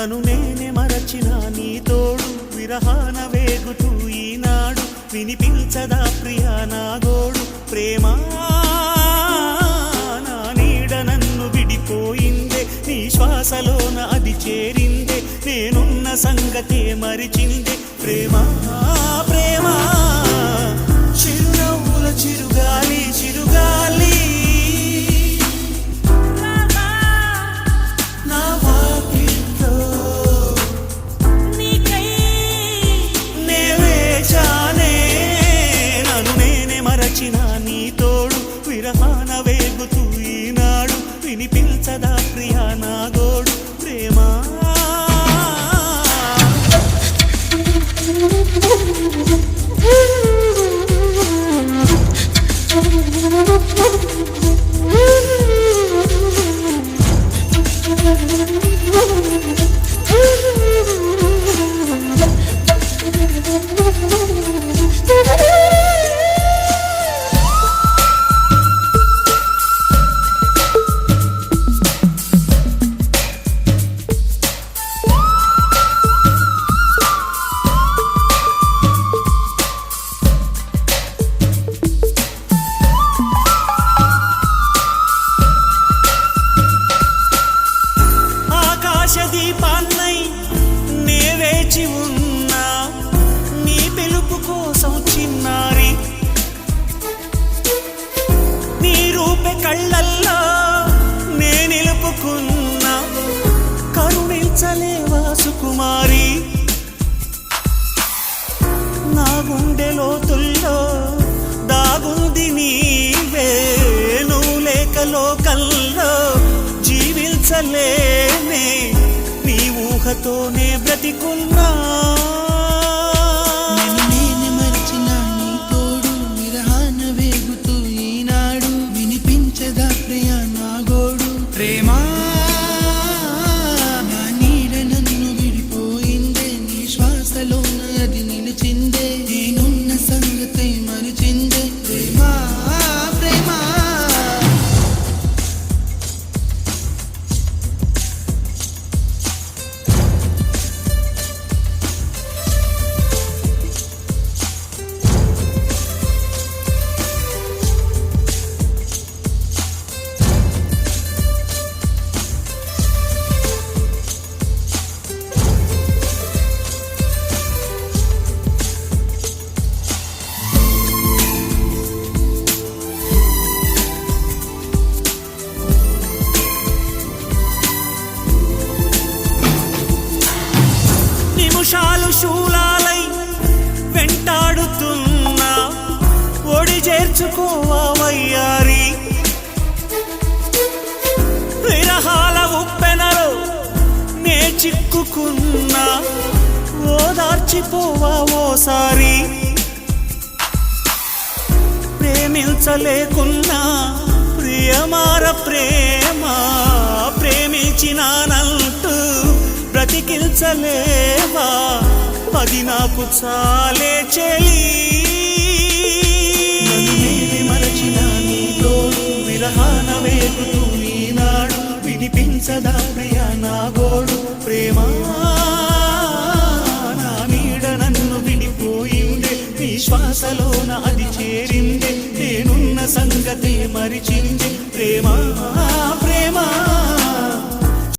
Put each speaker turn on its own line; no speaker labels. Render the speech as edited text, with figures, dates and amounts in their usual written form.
నన్ను నేనే మరచిన నీ తోడు విరహాన వేగుతూ ఈనాడు వినిపించదా ప్రియా నా గోడు ప్రేమ నా నీడ నన్ను విడిపోయిందే నీ శ్వాసలోన అది చేరిందే నేనున్న సంగతే మరిచిందే ప్రేమ ప్రేమ చిరునవ్వుల చిరుగాలి చిరుగాలి నీ తోడు విరహాన వేగుతూ ఈనాడు వినిపించదా ప్రియా నా గోడు ప్రేమ దీపాన్నై నే వేచి ఉన్నా నీ పిలుపు కోసం చిన్నారి నీ రూపే కళ్ళల్లో నే నిలుపుకున్నా కరుణించలేవా సుకుమారి నా గుండె లోతుల్లో దాగుంది నీవే నువ్వు లేక లోకల్లో జీవించలేనే నీ ఊహతోనే బ్రతికున్నా
నేను మరిచిన నీ తోడు విరహాన వేగుతూ ఈనాడు వినిపించదా ప్రియా నా గోడు ప్రేమ నా నీడ నన్ను విడిపోయిందే నీ శ్వాసలోన అది నిలిచిందే నేనున్న సంగతి మరిచిందే ప్రేమ ప్రేమ
నిమిషాలు శూలాలై వెంటాడుతున్నా ఒడి చేర్చుకోవా వయ్యారి విరహాల ఉప్పెనలో నే చిక్కుకున్నా ఓదార్చిపోవా ఓసారి ప్రేమించలేకున్నా ప్రియమార ప్రేమ ప్రేమించినానంటూ బ్రతికించలేవా అది నాకు చాలే చెలి మరచిన నీ తోడు విరహాన వేగుతూ ఈనాడు వినిపించదా ప్రియా నా గోడు ప్రేమ నా నీడ నన్ను విడిపోయిందే నీ శ్వాసలోన అది చేరిందే నేనున్న సంగతే మరిచిందే ప్రేమ ప్రేమ